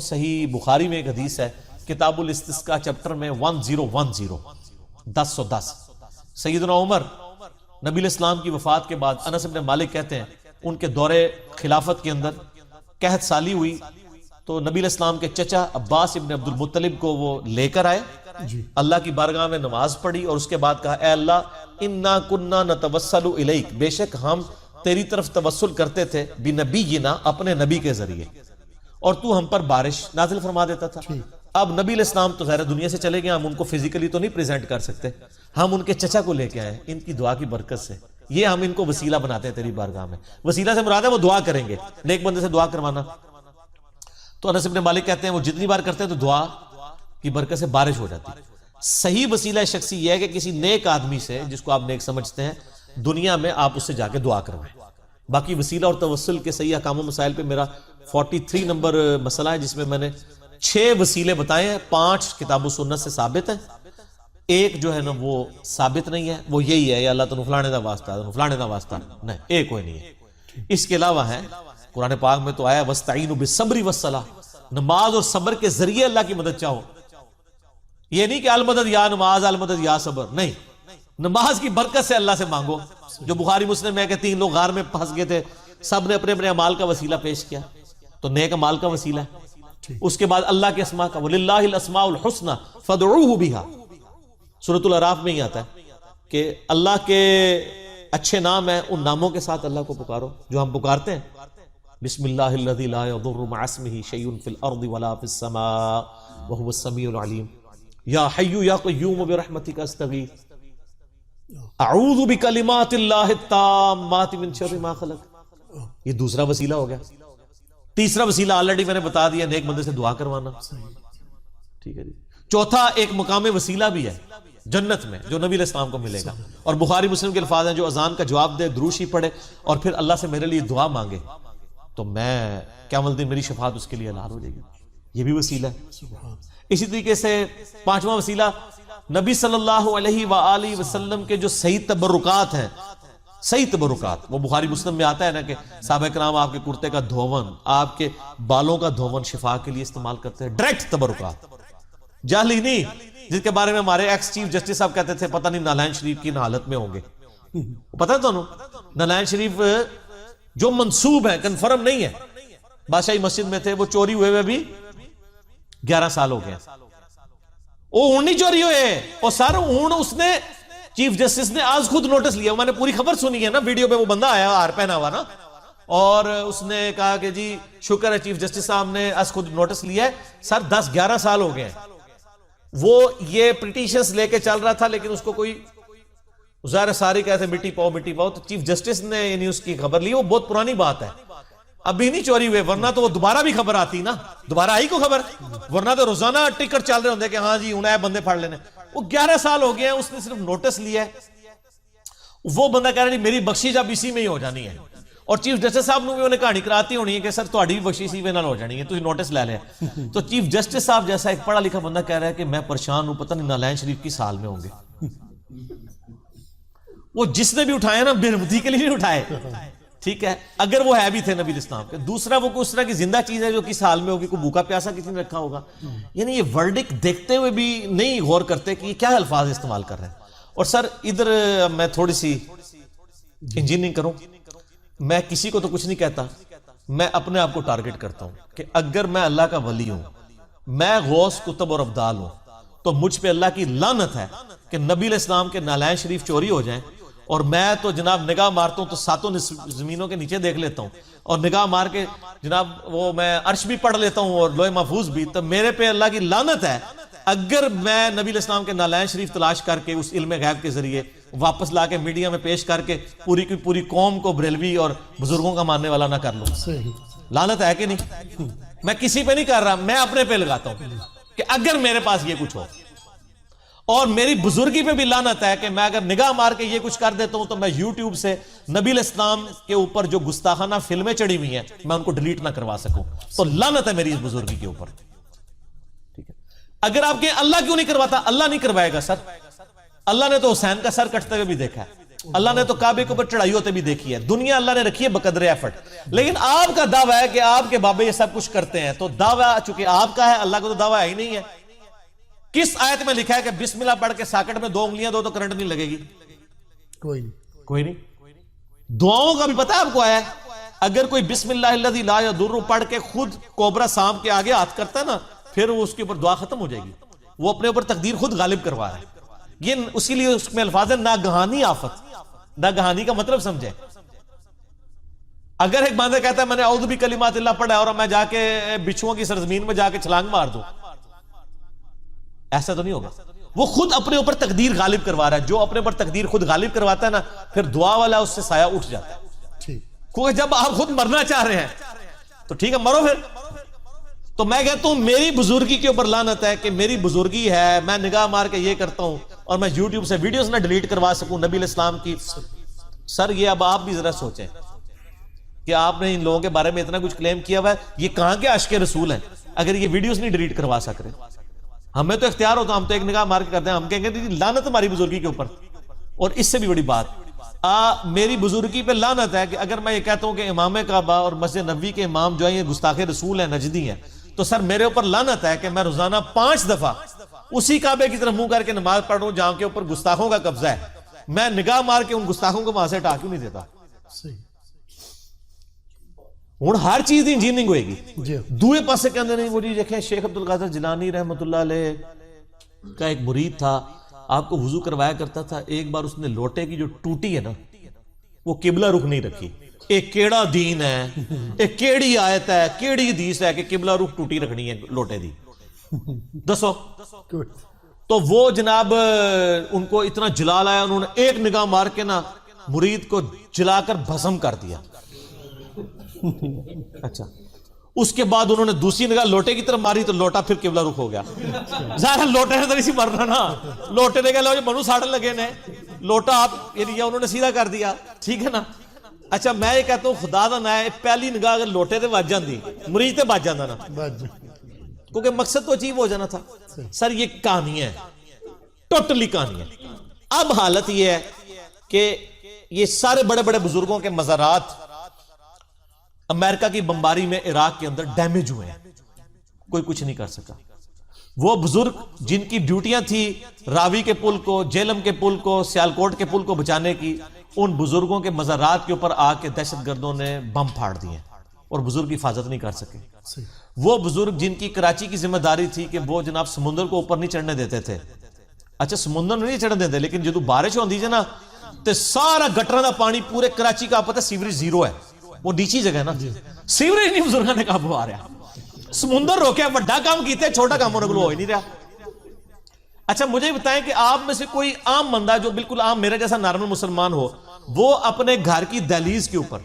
صحیح بخاری میں ایک حدیث ہے کتاب الاستسقاء چیپٹر میں 1010 10 سیدنا عمر نبی الاسلام کی وفات کے بعد انس بن مالک کہتے ہیں ان کے دور خلافت کے اندر قحط سالی ہوئی تو نبی الاسلام کے چچا عباس ابن عبد المطلب کو وہ لے کر آئے، اللہ کی بارگاہ میں نماز پڑھی اور اس کے بعد کہا اے اللہ انا کننا نتوسل الیک، بے شک ہم تیری طرف توسل کرتے تھے بنبینا، اپنے نبی کے ذریعے، اور تو ہم پر بارش نازل فرما دیتا تھا۔ اب نبی علیہ السلام تو ظاہر دنیا سے چلے گئے، ہم ان کو فزیکلی تو نہیں پریزنٹ کر سکتے، ہم ان کے چچا کو لے کے آئے ان کی دعا کی برکت سے، یہ ہم ان کو وسیلہ بناتے ہیں تیری بارگاہ میں۔ وسیلہ سے مراد ہے وہ دعا کریں گے، نیک بندے سے دعا کروانا۔ تو انس بن مالک کہتے ہیں وہ جتنی بار کرتے ہیں تو دعا کی برکت سے بارش ہو جاتی۔ صحیح وسیلہ شخصی یہ ہے کہ کسی نیک آدمی سے جس کو آپ نیک سمجھتے ہیں دنیا میں آپ اس سے جا کے دعا کروائیں۔ باقی وسیلہ اور توسل کے صحیح احکام و مسائل پہ میرا 43 نمبر مسئلہ ہے، جس میں میں نے 6 وسیلے بتائے ہیں، 5 کتاب و سنت سے ثابت ہیں، ایک جو ہے نا وہ ثابت نہیں ہے، وہ یہی ہے یا اللہ تعالیٰ فلانے دا واسطہ فلانے دا واسطہ، نہیں ایک کوئی نہیں ہے۔ اس کے علاوہ ہے قرآن پاک میں تو آیا وَاسْتَعِينُوا بِالصَّبْرِ وَالصَّلَاةِ، نماز اور صبر کے ذریعے اللہ کی مدد چاہو۔ یہ نہیں کہ المدد یا نماز المدد یا صبر، نہیں، نماز کی برکت سے اللہ سے مانگو۔ جو بخاری مسلم ہے کہ 3 لوگ غار میں پھنس گئے تھے، سب نے اپنے اپنے اعمال کا وسیلہ پیش کیا، تو نیک اعمال کا وسیلہ ہے۔ اس کے بعد اللہ کے اسماء کا وَلِلَّهِ الْأَسْمَاءُ الْحُسْنَى فَادْعُوهُ بِهَا، سورۃ الاعراف میں ہی آتا ہے کہ اللہ کے اچھے نام ہیں، ان ناموں کے ساتھ اللہ کو پکارو جو ہم پکارتے ہیں، بسم اللہ الذی لا یضر مع اسمہ شیء فی الارض ولا فی السماء وهو السمیع العلیم، یا حی یا قیوم برحمتک استغیث، اعوذ بکلمات اللہ التامات من شر ما خلق۔ یہ دوسرا وسیلہ ہو گیا۔ تیسرا وسیلہ آلریڈی میں نے بتا دیا، نیک بندے سے دعا کروانا، ٹھیک ہے جی۔ چوتھا ایک مقام وسیلہ بھی ہے جنت میں جو نبی علیہ السلام کو ملے گا، اور بخاری مسلم کے الفاظ ہیں جو اذان کا جواب دے، دروشی پڑھے اور پھر اللہ سے میرے لیے دعا مانگے تو میں قیامت دن میری شفاعت اس کے لیے حلال ہو جائے گی، یہ بھی وسیلہ ہے۔ اسی طریقے سے 5واں وسیلہ نبی صلی اللہ علیہ وآلہ وسلم کے جو صحیح تبرکات ہیں، صحیح تبرکات، وہ بخاری مسلم میں آتا ہے نا کہ صحابہ کرام آپ کے کرتے کا دھون، آپ کے بالوں کا دھون شفا کے لیے استعمال کرتے ہیں، ڈائریکٹ تبرکات، جعلی نہیں، جس کے بارے میں ہمارے ایکس چیف جسٹس صاحب کہتے تھے پتہ نہیں نالائن شریف کی حالت میں ہوں گے۔ پتہ ہے تمہیں نالائن شریف جو منسوب ہے کنفرم نہیں ہے، بادشاہی مسجد میں تھے، وہ چوری ہوئے بھی 11 سال ہو گئے۔ وہ اون نہیں چوری ہوئے، اور سر اون اس نے چیف جسٹس نے آج خود نوٹس لیا، میں نے پوری خبر سنی ہے نا، ویڈیو پہ وہ بندہ آیا ہار پہنا ہوا نا، اور اس نے کہا کہ جی شکر ہے چیف جسٹس صاحب نے آج خود نوٹس لیا ہے، سر 10-11 سال ہو گئے۔ وہ یہ پٹیشنز لے کے چل رہا تھا، لیکن اس کو کوئی ظاہر ساری کہتے ہیں مٹی پاؤ مٹی پاؤ، تو چیف جسٹس نے یعنی اس کی خبر لی، وہ بہت پرانی بات ہے، ابھی نہیں چوری ہوئے، ورنہ تو وہ دوبارہ بھی خبر آتی نا، دوبارہ آئی کو خبر، ورنہ تو روزانہ ٹکٹ چل رہے ہوندے کہ ہاں جی انہیں بندے پھاڑ لینے۔ وہ 11 سال ہو گئے ہیں، اس نے صرف نوٹس لیا ہے، وہ بندہ کہہ رہا ہے میری بخشش اب اسی میں ہی ہو جانی ہے، اور چیف جسٹس صاحب نے بھی انہیں کہانی کراتی ہونی ہے کہ سر تہاڈی بھی بخشش اسی میں نال ہو جانی ہے، تسی نوٹس لے لیں۔ تو چیف جسٹس صاحب جیسا ایک پڑھا لکھا بندہ کہہ رہا ہے کہ میں پریشان ہوں، پتہ نہیں نالائن شریف کی سال میں ہوں گے۔ وہ جس نے بھی اٹھائے نا بے کے لیے نہیں اٹھائے، ٹھیک ہے، اگر وہ ہے بھی تھے نبی اسلام کے۔ دوسرا وہ کوئی اس طرح کی زندہ چیز ہے جو کس حال میں ہوگی، کوئی بھوکا پیاسا کسی نے رکھا ہوگا، یعنی یہ ورڈک دیکھتے ہوئے بھی نہیں غور کرتے کہ یہ کیا الفاظ استعمال کر رہے ہیں۔ اور سر ادھر میں تھوڑی سی انجینئرنگ کروں، میں کسی کو تو کچھ نہیں کہتا، میں اپنے آپ کو ٹارگٹ کرتا ہوں کہ اگر میں اللہ کا ولی ہوں، میں غوث کتب اور ابدال ہوں، تو مجھ پہ اللہ کی لعنت ہے کہ نبی علیہ السلام کے نالائن شریف چوری ہو جائیں، اور میں تو جناب نگاہ مارتا ہوں تو 7 زمینوں کے نیچے دیکھ لیتا ہوں، اور نگاہ مار کے جناب وہ میں عرش بھی پڑھ لیتا ہوں اور لوح محفوظ بھی، تو میرے پہ اللہ کی لعنت ہے اگر میں نبی علیہ السلام کے نالائن شریف تلاش کر کے اس علم غیب کے ذریعے واپس لا کے میڈیا میں پیش کر کے پوری کی پوری قوم کو بریلوی اور بزرگوں کا ماننے والا نہ کر لوں۔ لعنت ہے کہ نہیں؟ میں کسی پہ نہیں کر رہا، میں اپنے پہ لگاتا ہوں کہ اگر میرے پاس یہ کچھ ہو، اور میری بزرگی پہ بھی لعنت ہے کہ میں اگر نگاہ مار کے یہ کچھ کر دیتا ہوں تو میں یوٹیوب سے نبی علیہ السلام کے اوپر جو گستاخانہ فلمیں چڑھی ہوئی ہیں میں ان کو ڈیلیٹ نہ کروا سکوں، تو لعنت ہے میری اس بزرگی کے اوپر، ٹھیک ہے۔ اگر آپ کہیں اللہ کیوں نہیں کرواتا، اللہ نہیں کروائے گا سر، اللہ نے تو حسین کا سر کٹتے ہوئے بھی دیکھا ہے، اللہ نے تو کعبے کے اوپر چڑھائی ہوتے بھی دیکھی ہے, دنیا اللہ نے رکھی ہے بقدر ایفرٹ, لیکن آپ کا دعویٰ ہے کہ آپ کے بابے یہ سب کچھ کرتے ہیں, تو دعویٰ چونکہ آپ کا ہے, اللہ کو تو دعویٰ ہی نہیں ہے. کس آیت میں لکھا ہے کہ بسم اللہ پڑھ کے ساکٹ میں 2 انگلیاں دو تو کرنٹ نہیں لگے گی؟ کوئی نہیں. دعاؤں کا بھی پتہ ہے آپ کو ہے, اگر کوئی بسم اللہ الذی لا یضر پڑھ کے خود کوبرا سانپ کے آگے ہاتھ کرتا ہے نا, پھر وہ اس کے اوپر دعا ختم ہو جائے گی, وہ اپنے اوپر تقدیر خود غالب کروا رہا ہے. یہ اسی لیے اس میں الفاظ ہے ناگہانی آفت. ناگہانی کا مطلب سمجھے, اگر ایک بندہ کہتا ہے میں نے اعوذ بکلمات اللہ پڑھا ہے اور میں جا کے بچھوؤں کی سرزمین میں جا کے چھلانگ مار دوں, ایسا تو نہیں ہوگا. وہ خود اپنے اوپر تقدیر غالب کروا رہا ہے. جو اپنے اوپر تقدیر خود غالب کرواتا ہے نا, پھر دعا والا اس سے سایہ اٹھ جاتا ہے. کیونکہ جب آپ خود مرنا چاہ رہے ہیں تو ٹھیک ہے مرو پھر. تو میں کہتا ہوں میری بزرگی کے اوپر لعنت ہے کہ میری بزرگی ہے, میں نگاہ مار کے یہ کرتا ہوں اور میں یوٹیوب سے ویڈیوز نہ ڈیلیٹ کروا سکوں نبی علیہ السلام کی. سر یہ اب آپ بھی ذرا سوچیں کہ آپ نے ان لوگوں کے بارے میں اتنا کچھ کلیم کیا ہوا ہے, یہ کہاں کے عاشق رسول ہیں اگر یہ ویڈیوز نہیں ڈیلیٹ کروا سک رہے؟ ہمیں تو اختیار ہوتا, ہم تو ایک نگاہ مار کے کرتے ہیں, ہم کہیں گے لعنت ہماری بزرگی کے اوپر. اور اس سے بھی بڑی بات, میری بزرگی پہ لعنت ہے کہ اگر میں یہ کہتا ہوں کہ امام کعبہ اور مسجد نبوی کے امام جو ہیں یہ گستاخ رسول ہیں, نجدی ہیں, تو سر میرے اوپر لعنت ہے کہ میں روزانہ 5 دفعہ اسی کعبے کی طرف منہ کر کے نماز پڑھ رہا ہوں جہاں کے اوپر گستاخوں کا قبضہ ہے. میں نگاہ مار کے ان گستاخوں کو وہاں سے ہٹا کیوں نہیں دیتا؟ ہوں ہر چیز دی انجینئرنگ ہوئے گی. دوئے پاسے کہندے نہیں وہ جی دیکھیں شیخ عبد القادر جیلانی رحمۃ اللہ علیہ کا ایک مرید تھا, آپ کو وضو کروایا کرتا تھا, ایک بار اس نے لوٹے کی جو ٹوٹی ہے نا وہ قبلہ رخ نہیں رکھی. ایک کیڑا دین ہے, ایک کیڑی آیت ہے, کیڑی حدیث ہے کہ قبلہ رخ ٹوٹی رکھنی ہے لوٹے دی؟ دسو. تو وہ جناب ان کو اتنا جلال آیا, انہوں نے ایک نگاہ مار کے نا مرید کو جلا کر بھسم کر دیا. اچھا اس کے بعد انہوں نے دوسری نگاہ لوٹے کی طرف ماری تو لوٹا پھر قبلہ رخ ہو گیا. ظاہر لوٹے نے تو نہیں سی مرنا نا, لوٹے نے کہا منو ساڑھن لگے نے, لوٹا آپ یعنی انہوں نے سیدھا کر دیا, ٹھیک ہے نا. اچھا میں یہ کہتا ہوں خدا دا نا ہے پہلی نگاہ اگر لوٹے تے بچ جاندی مرید تے بچ جاندہ نا, کیونکہ مقصد تو اچیو ہو جانا تھا. سر یہ کہانی ہے, ٹوٹلی کہانی ہے. اب حالت یہ ہے کہ یہ سارے بڑے بڑے بزرگوں کے مزارات امریکہ کی بمباری میں عراق کے اندر ڈیمیج ہوئے ہیں, کوئی کچھ نہیں کر سکا. وہ بزرگ جن کی ڈیوٹیاں تھی راوی کے پل کو, جیلم کے پل کو, سیالکوٹ کے پل کو بچانے کی, ان بزرگوں کے مزارات کے اوپر آ کے دہشت گردوں نے بم پھاڑ دیے اور بزرگ حفاظت نہیں کر سکے. وہ بزرگ جن کی کراچی کی ذمہ داری تھی کہ وہ جناب سمندر کو اوپر نہیں چڑھنے دیتے تھے. اچھا سمندر نہیں چڑھنے دیتے, لیکن جدو بارش ہو دیجئے نا تے سارا گٹروں دا پانی پورے کراچی کا پتہ سیوریج زیرو ہے, وہ نیچی جگہ ہے نا, سیوریج نہیں بزرگوں نے قابو آ رہا. سمندر روکیا, بڑا کام کیتے, چھوٹا کام ہونے کو ہو ہی نہیں رہا. اچھا مجھے بتائیں کہ آپ میں سے کوئی عام بندہ جو بالکل عام میرا جیسا نارمل مسلمان ہو, وہ اپنے گھر کی دہلیز کے اوپر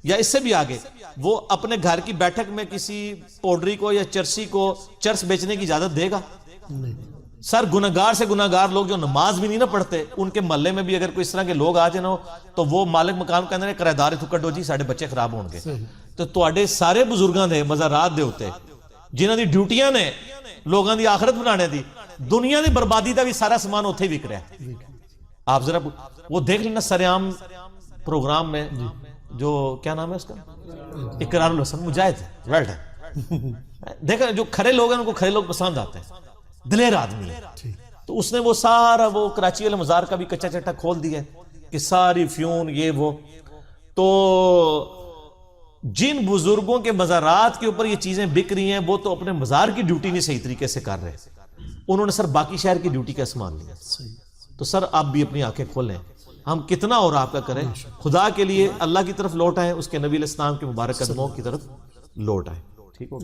یا اس سے بھی آگے وہ اپنے گھر کی بیٹھک میں کسی پوڈری کو یا چرسی کو چرس بیچنے کی اجازت دے گا؟ سر گناہگار سے گناہگار لوگ جو نماز بھی نہیں نہ پڑھتے, ان کے محلے میں بھی اگر کوئی اس طرح کے لوگ آ جائیں نا تو وہ مالک مقام کہندے نے کرایہ دار اتھوں کڈو جی ساڈے بچے خراب ہون گے. تو تواڈے سارے بزرگاں دے مزارات دے اوتے جنہاں دی ڈیوٹیاں نے لوگاں دی آخرت بنانے دی, دنیا دی بربادی دا بھی سارا سامان اوتھے وک رہا ہے. آپ ذرا وہ دیکھ لینا سریام پروگرام میں جو کیا نام ہے اس کا, اقرار الحسن مجاہد ورلڈ ہے, دیکھیں جو کھڑے لوگ ہیں ان کو کھڑے لوگ پسند آتے ہیں, دلیر آدمی ہے. تو اس نے وہ سارا وہ کراچی والے مزار کا بھی کچا چٹا کھول دیا کہ ساری فیون یہ وہ. تو جن بزرگوں کے مزارات کے اوپر یہ چیزیں بک رہی ہیں وہ تو اپنے مزار کی ڈیوٹی نہیں صحیح طریقے سے کر رہے, انہوں نے سر باقی شہر کی ڈیوٹی کا سامان لیا. تو سر آپ بھی اپنی آنکھیں کھولیں, ہم کتنا اور آپ کا کریں, خدا کے لیے اللہ کی طرف لوٹ آئیں, اس کے نبی علیہ السلام کے مبارک قدموں کی طرف لوٹ آئیں. ٹھیک ہو.